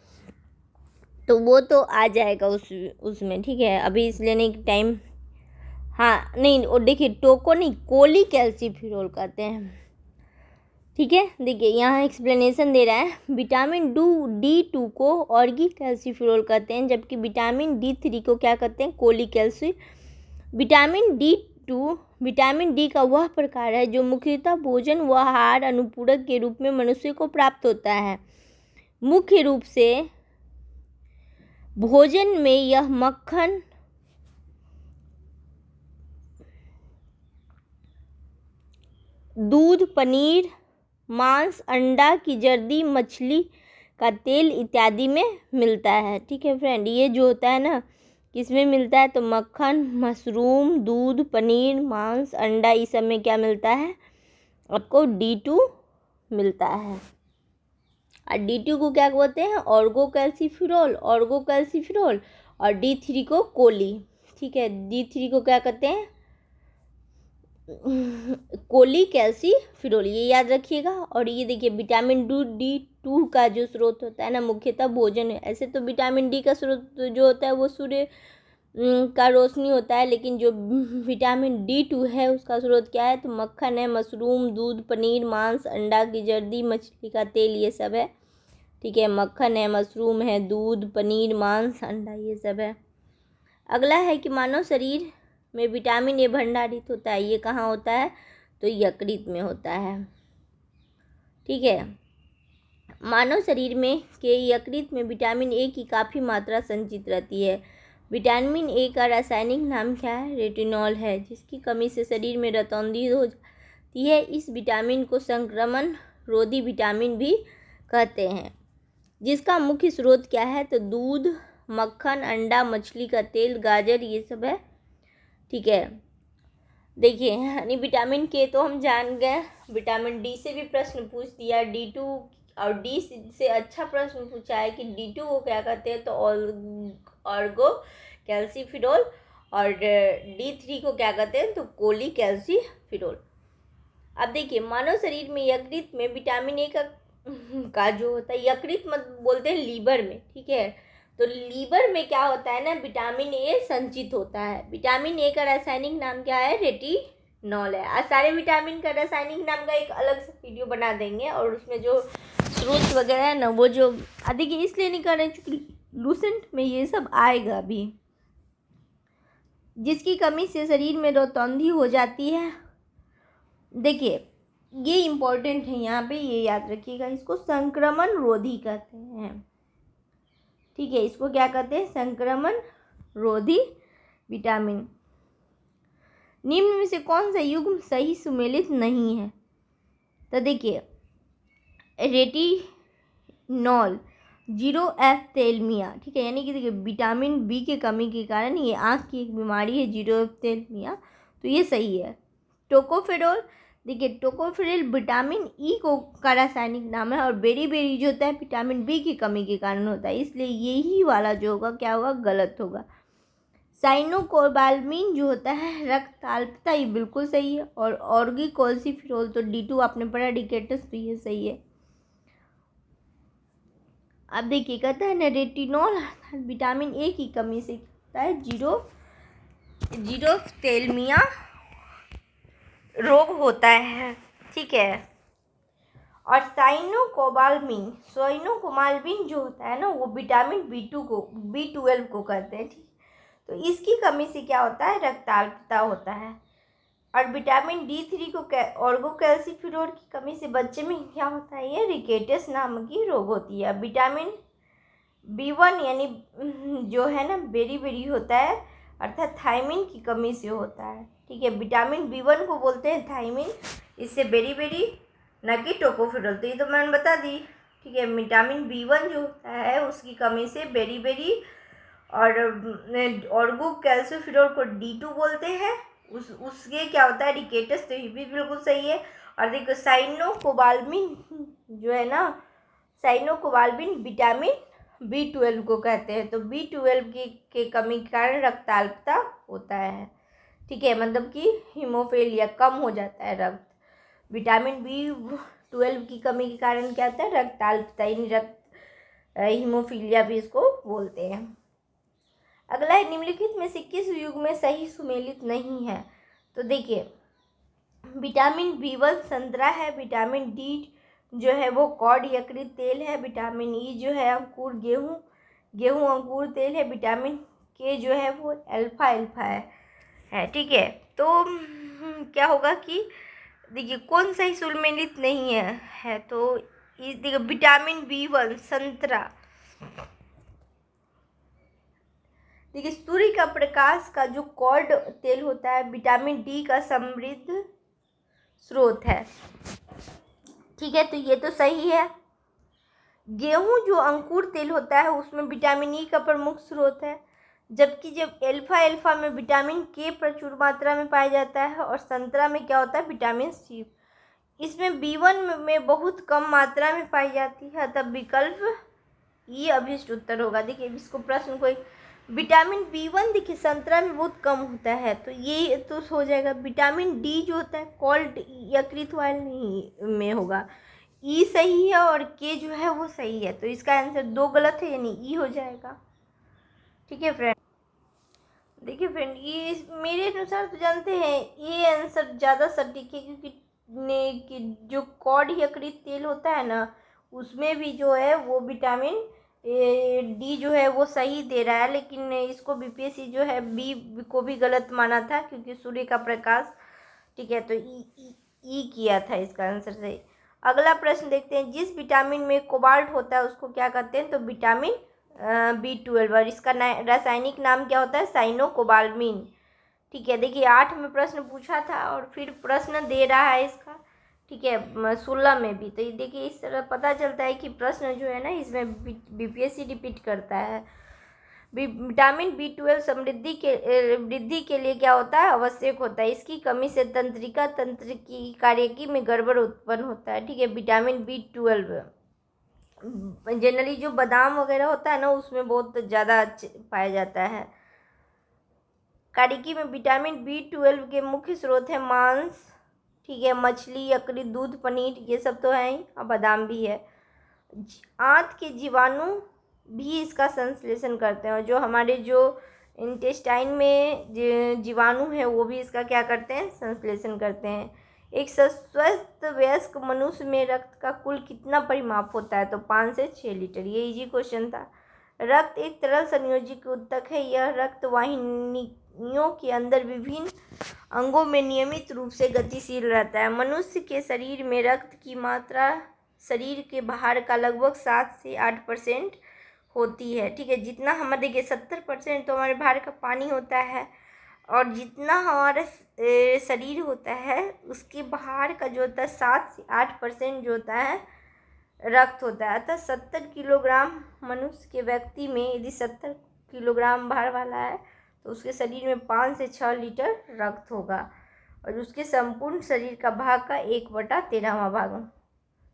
तो वो तो आ जाएगा उसमें। ठीक है, अभी इस लेने के टाइम हाँ नहीं, और देखिए टोको नहीं कोली कैल्सीफिरोल कहते हैं। ठीक है, देखिए यहाँ एक्सप्लेनेशन दे रहा है, विटामिन D2 को ऑर्गी कैल्सीफिरोल कहते हैं जबकि विटामिन D3 को क्या कहते हैं, कोली कैल्सी। विटामिन डी का वह प्रकार है जो मुख्यतः भोजन व आहार अनुपूरक के रूप में मनुष्य को प्राप्त होता है। मुख्य रूप से भोजन में यह मक्खन, दूध, पनीर, मांस, अंडा की जर्दी, मछली का तेल इत्यादि में मिलता है। ठीक है फ्रेंड, ये जो होता है ना किसमें मिलता है, तो मक्खन, मशरूम, दूध, पनीर, मांस, अंडा, इस सब में क्या मिलता है आपको, D2 मिलता है। और D2 को क्या बोलते हैं, ऑर्गो कैल्सीफिरोल, और D3 को कोली। ठीक है, D3 को क्या कहते हैं, कोली कैल्सीफिरोल, ये याद रखिएगा। और ये देखिए विटामिन D2 का जो स्रोत होता है ना मुख्यतः भोजन है। ऐसे तो विटामिन डी का स्रोत जो होता है वो सूर्य का रोशनी होता है, लेकिन जो विटामिन D2 है उसका स्रोत क्या है, तो मक्खन है, मशरूम, दूध, पनीर, मांस, अंडा की जर्दी, मछली का तेल, ये सब है। ठीक है, मक्खन है, मशरूम है, दूध, पनीर, मांस, अंडा, ये सब है। अगला है कि मानव शरीर में विटामिन ए भंडारित होता है, ये कहाँ होता है, तो यकृत में होता है। ठीक है, मानव शरीर में के यकृत में विटामिन ए की काफ़ी मात्रा संचित रहती है। विटामिन ए का रासायनिक नाम क्या है, रेटिनॉल है, जिसकी कमी से शरीर में रतौंधी हो जाती है। इस विटामिन को संक्रमण रोधी विटामिन भी कहते हैं, जिसका मुख्य स्रोत क्या है, तो दूध, मक्खन, अंडा, मछली का तेल, गाजर, ये सब है। ठीक है, देखिए यानी विटामिन के तो हम जान गए, विटामिन डी से भी प्रश्न पूछ दिया, D2 और डी से अच्छा प्रश्न पूछा है कि D2 को क्या कहते हैं, तो ऑर्गो कैल्सीफिरोल, और D3 को क्या कहते हैं, तो कोली कैल्सीफिरोल। अब देखिए मानव शरीर में यकृत में विटामिन ए का जो होता है, यकृत मत बोलते हैं लीवर में। ठीक है, तो लीवर में क्या होता है ना, विटामिन ए संचित होता है। विटामिन ए का रासायनिक नाम क्या है, रेटिनॉल है। आज सारे विटामिन का रासायनिक नाम का एक अलग से वीडियो बना देंगे, और उसमें जो स्रोत वगैरह है ना वो जो देखिए इसलिए नहीं कर रहे क्योंकि लूसेंट में ये सब आएगा अभी, जिसकी कमी से शरीर में रतौंधी हो जाती है। देखिए ये इम्पोर्टेंट है, यहाँ पे ये याद रखिएगा, इसको संक्रमण रोधी कहते हैं। ठीक है, इसको क्या कहते हैं, संक्रमण रोधी विटामिन। निम्न में से कौन सा युग्म सही सुमेलित नहीं है? तो देखिए रेटिनॉल, जीरोएफ्थेल्मिया, ठीक है, यानी कि देखिए विटामिन बी के कमी के कारण ये आँख की एक बीमारी है जीरोएफ्थेल्मिया, तो ये सही है। टोकोफेरोल, देखिए टोकोफेरोल विटामिन ई को का रासायनिक नाम है और बेरी जो होता है विटामिन बी की कमी के कारण होता है, इसलिए यही वाला जो होगा क्या होगा, गलत होगा। साइनोकोबाल्मिन जो होता है रक्त अल्पता, ये बिल्कुल सही है। और ऑर्गिकोल्सिफेरोल तो D2 आपने पढ़ा डिकेटस, तो ये सही है। अब देखिए कहता है ना रेटिनॉल विटामिन ए की कमी से होता है जीरोफ्थेल्मिया रोग होता है, ठीक है। और साइनोकोबाल्मिन जो होता है ना वो विटामिन B12 को कहते हैं, ठीक। तो इसकी कमी से क्या होता है, रक्ताल्पता होता है। और विटामिन D3 को ऑर्गोकैल्सिफेरोल की कमी से बच्चे में क्या होता है, ये रिकेटस नाम की रोग होती है। विटामिन B1 यानी जो है ना बेरी होता है, अर्थात थायमिन की कमी से होता है, ठीक है। विटामिन B1 को बोलते हैं थायमिन, इससे बेरी न कि टोकोफेरोल, तो ये तो मैंने बता दी, ठीक है। विटामिन B1 जो होता है उसकी कमी से बेरी और ऑर्गोकैल्सिफेरोल को D2 बोलते हैं, उसके क्या होता है रिकेटस, तो ये भी बिल्कुल सही है। और देखो साइनोकोबाल्मिन जो है ना, साइनोकोबाल्मिन विटामिन B12 को कहते हैं, तो B12 के कमी के कारण रक्ताल्पता होता है, ठीक है, मतलब कि हीमोफिलिया कम हो जाता है रक्त। विटामिन B12 की कमी के कारण क्या होता है, रक्ताल्पता, यानी हीमोफिलिया भी इसको बोलते हैं। अगला है निम्नलिखित में से किस युग में सही सुमेलित नहीं है? तो देखिए विटामिन B1 संतरा है, विटामिन D जो है वो कॉड यकृत तेल है, विटामिन ई जो है अंकुर गेहूं अंकुर तेल है, विटामिन के जो है वो अल्फा है, ठीक है। तो क्या होगा कि देखिए कौन सही सुमेलित नहीं है तो इस देखिए विटामिन B1 संतरा, देखिए सूर्य का प्रकाश का जो कॉड तेल होता है विटामिन D का समृद्ध स्रोत है, ठीक है, तो ये तो सही है। गेहूं जो अंकुर तेल होता है उसमें विटामिन ई का प्रमुख स्रोत है, जबकि जब अल्फा में विटामिन के प्रचुर मात्रा में पाया जाता है और संतरा में क्या होता है विटामिन सी, इसमें B1 में बहुत कम मात्रा में पाई जाती है, तब विकल्प ये अभिष्ट उत्तर होगा। देखिए इसको प्रश्न कोई विटामिन B1 देखिए संतरा में बहुत कम होता है, तो ये तो हो जाएगा। विटामिन D जो होता है कोल्ड यकृत वाले नहीं में होगा, ई सही है और के जो है वो सही है, तो इसका आंसर 2 गलत है, यानी ई हो जाएगा, ठीक है फ्रेंड। देखिए फ्रेंड ये मेरे अनुसार तो जानते हैं ये आंसर ज़्यादा सटीक है, क्योंकि जो कॉड यकृत तेल होता है ना उसमें भी जो है वो विटामिन D जो है वो सही दे रहा है, लेकिन इसको BPSC जो है बी को भी गलत माना था क्योंकि सूर्य का प्रकाश, ठीक है, तो ई किया था इसका आंसर सही। अगला प्रश्न देखते हैं, जिस विटामिन में कोबाल्ट होता है उसको क्या कहते हैं? तो विटामिन B12, और इसका रासायनिक नाम क्या होता है? साइनोकोबाल्मिन, ठीक है। देखिए 8 में प्रश्न पूछा था और फिर प्रश्न दे रहा है इसका, ठीक है, 16 में भी। तो ये देखिए इस तरह पता चलता है कि प्रश्न जो है ना इसमें BPSC रिपीट करता है। विटामिन B12 वृद्धि के लिए क्या होता है? आवश्यक होता है। इसकी कमी से तंत्रिका तंत्र की कार्यकी में गड़बड़ उत्पन्न होता है, ठीक है। विटामिन B12 जनरली जो बादाम वगैरह होता है ना उसमें बहुत ज़्यादा पाया जाता है। कार्यकी में विटामिन B12 के मुख्य स्रोत है मांस, ठीक है, मछली, यकृत, दूध, पनीर, ये सब तो है ही, और बादाम भी है। आंत के जीवाणु भी इसका संश्लेषण करते हैं, और जो हमारे जो इंटेस्टाइन में जीवाणु है वो भी इसका क्या करते हैं? संश्लेषण करते हैं। एक स्वस्थ वयस्क मनुष्य में रक्त का कुल कितना परिमाप होता है? तो 5 से 6 लीटर। ये इजी क्वेश्चन था। रक्त एक तरल संयोजित ऊतक है। यह रक्त वाहिनियों के अंदर विभिन्न अंगों में नियमित रूप से गतिशील रहता है। मनुष्य के शरीर में रक्त की मात्रा शरीर के बाहर का लगभग 7 से 8% होती है, ठीक है। जितना हमारे देखिए 70% तो हमारे बाहर का पानी होता है, और जितना हमारा शरीर होता है उसके बाहर का जो होता है 7 से 8% जो होता है रक्त होता है। अतः 70 किलोग्राम मनुष्य के व्यक्ति में यदि 70 किलोग्राम भार वाला है तो उसके शरीर में 5 से 6 लीटर रक्त होगा, और उसके संपूर्ण शरीर का भाग का 1/13वां भाग।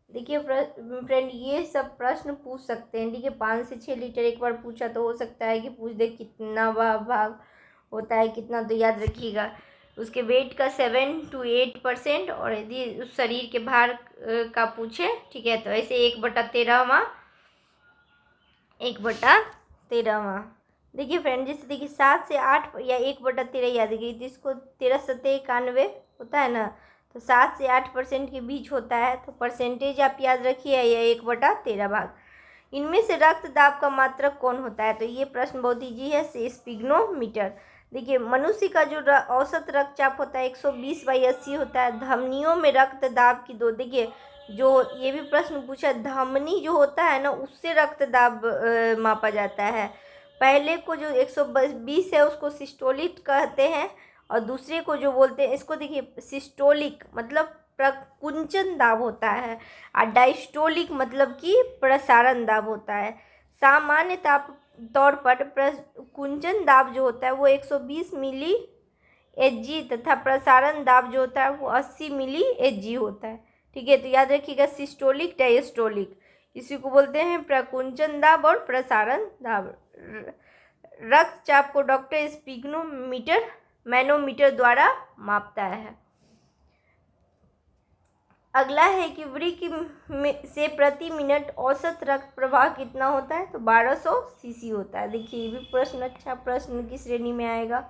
देखिए फ्रेंड, ये सब प्रश्न पूछ सकते हैं, ठीक है। 5 से 6 लीटर एक बार पूछा तो हो सकता है कि पूछ दे कितना भाग होता है, कितना, तो याद रखिएगा। उसके वेट का 7 to 8%, और यदि उस शरीर के भार का पूछे, ठीक है, तो ऐसे 1/13वां 1/13वां। देखिए फ्रेंड, जैसे देखिए 7 से 8 या 1/13 याद रखिए, जिसको 13×91 होता है ना, तो 7 से 8% के बीच होता है, तो परसेंटेज आप याद रखिए या 1/13 भाग। इनमें से रक्त दाब का मात्रक कौन होता है, तो ये प्रश्न बहुत ईजी है, स्पिग्नोमीटर। देखिए मनुष्य का जो औसत रक्तचाप होता है 120/80 होता है। धमनियों में रक्त दाब की दो, देखिए जो ये भी प्रश्न पूछा, धमनी जो होता है ना उससे रक्त दाब मापा जाता है। पहले को जो 120 है उसको सिस्टोलिक कहते हैं, और दूसरे को जो बोलते हैं इसको देखिए सिस्टोलिक मतलब प्रकुंचन दाब होता है, और डायस्टोलिक मतलब कि प्रसारण दाब होता है। सामान्य तौर पर प्रकुंचन दाब जो होता है वो 120 मिली एचजी तथा प्रसारण दाब जो होता है वो 80 मिली एचजी होता है, ठीक है। तो याद रखिएगा सिस्टोलिक डायस्टोलिक, इसी को बोलते हैं प्रकुंचन दाब और प्रसारण दाब। रक्तचाप को डॉक्टर स्पिग्नोमीटर मैनोमीटर द्वारा मापता है। अगला है कि वृक्क से प्रति मिनट औसत रक्त प्रवाह कितना होता है, तो 1200 सीसी होता है। देखिए ये भी प्रश्न अच्छा प्रश्न की श्रेणी में आएगा।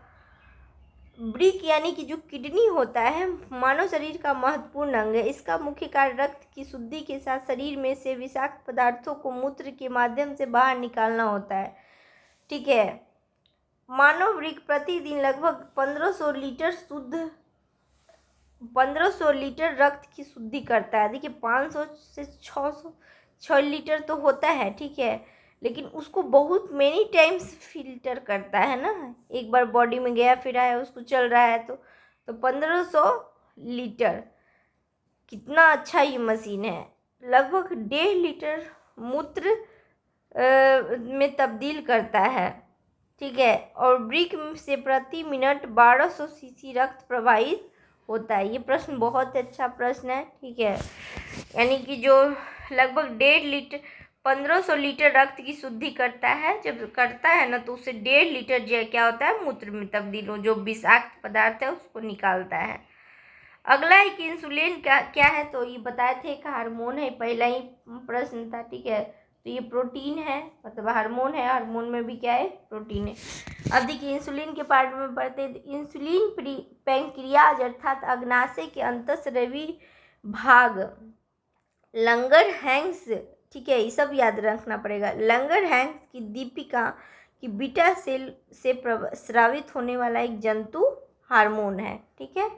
वृक्क यानी कि जो किडनी होता है मानव शरीर का महत्वपूर्ण अंग है। इसका मुख्य कार्य रक्त की शुद्धि के साथ शरीर में से विषाक्त पदार्थों को मूत्र के माध्यम से बाहर निकालना होता है, ठीक है। मानव वृक्क प्रतिदिन लगभग 1500 लीटर रक्त की शुद्धि करता है। देखिए 500 से 6 लीटर तो होता है, ठीक है, लेकिन उसको बहुत मेनी टाइम्स फिल्टर करता है ना, एक बार बॉडी में गया फिर आया उसको चल रहा है तो 1500 लीटर, कितना अच्छा ये मशीन है। लगभग 1.5 लीटर मूत्र में तब्दील करता है, ठीक है। और वृक्क से प्रति मिनट 1200 सीसी रक्त प्रवाहित होता है। ये प्रश्न बहुत अच्छा प्रश्न है, ठीक है। यानी कि जो लगभग 1.5 लीटर 1500 लीटर रक्त की शुद्धि करता है, जब करता है ना तो उससे 1.5 लीटर जो क्या होता है मूत्र में तब्दील हो, जो विषाक्त पदार्थ है उसको निकालता है। अगला है कि इंसुलिन क्या है, तो ये बताए थे एक हार्मोन है, पहला ही प्रश्न था, ठीक है। तो ये प्रोटीन है, मतलब हार्मोन है, हार्मोन में भी क्या है प्रोटीन है। अब देखिए इंसुलिन के पार्ट में पढ़ते हैं। इंसुलिन पैंक्रियाज अर्थात अग्नाशय के अंतःस्रावी भाग लंगरहैंस, ठीक है, ये सब याद रखना पड़ेगा। लंगरहैंस की दीपिका की बीटा सेल से स्रावित होने वाला एक जंतु हार्मोन है, ठीक है।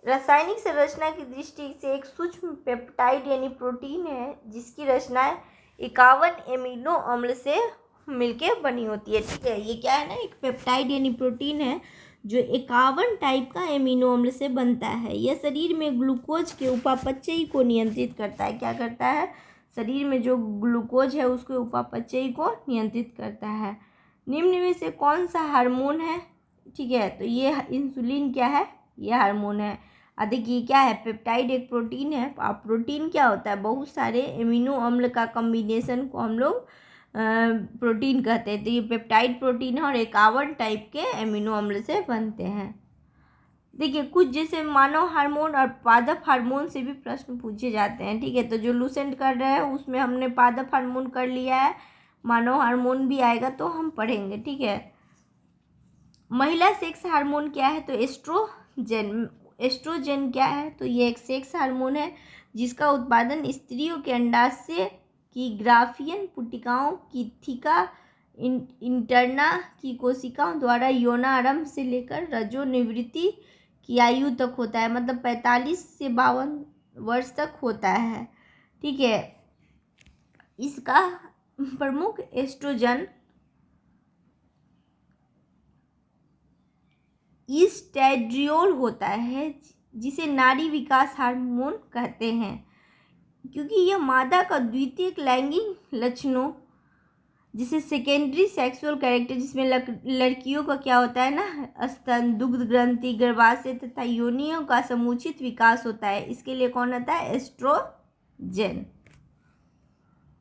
रासायनिक संरचना की दृष्टि से एक सूक्ष्म पेप्टाइड यानी प्रोटीन है जिसकी रचना 51 एमिनो अम्ल से मिलके बनी होती है, ठीक है। ये क्या है ना, एक पेप्टाइड यानी प्रोटीन है जो 51 टाइप का एमिनो अम्ल से बनता है। यह शरीर में ग्लूकोज के उपापचय को नियंत्रित करता है। क्या करता है, शरीर में जो ग्लूकोज है उसके उपापचय को नियंत्रित करता है। निम्न में से कौन सा हार्मोन है, ठीक है, तो ये इंसुलिन क्या है, ये हार्मोन है। देखिए क्या है, पेप्टाइड एक प्रोटीन है। अब प्रोटीन क्या होता है, बहुत सारे एमिनो अम्ल का कॉम्बिनेशन को हम लोग प्रोटीन कहते हैं। तो ये पेप्टाइड प्रोटीन है और 51 टाइप के एमिनो अम्ल से बनते हैं। देखिए कुछ जैसे मानव हार्मोन और पादप हार्मोन से भी प्रश्न पूछे जाते हैं, ठीक है। तो जो लूसेंट कर रहे हैं उसमें हमने पादप हार्मोन कर लिया है, मानव हार्मोन भी आएगा तो हम पढ़ेंगे, ठीक है। महिला सेक्स हार्मोन क्या है, तो एस्ट्रोजन क्या है, तो ये एक सेक्स हार्मोन है जिसका उत्पादन स्त्रियों के अंडाशय की ग्राफियन पुटिकाओं की थीका इंटरना की कोशिकाओं द्वारा यौनारंभ से लेकर रजोनिवृत्ति की आयु तक होता है, मतलब 45 से 52 वर्ष तक होता है, ठीक है। इसका प्रमुख एस्ट्रोजन ईस्ट्रेडियोल होता है, जिसे नारी विकास हार्मोन कहते हैं, क्योंकि यह मादा का द्वितीयक लैंगिक लक्षणों, जिसे सेकेंडरी सेक्सुअल कैरेक्टर, जिसमें लड़कियों का क्या होता है ना, स्तन, दुग्ध ग्रंथि, गर्भाशय तथा योनियों का समुचित विकास होता है, इसके लिए कौन होता है, एस्ट्रोजन।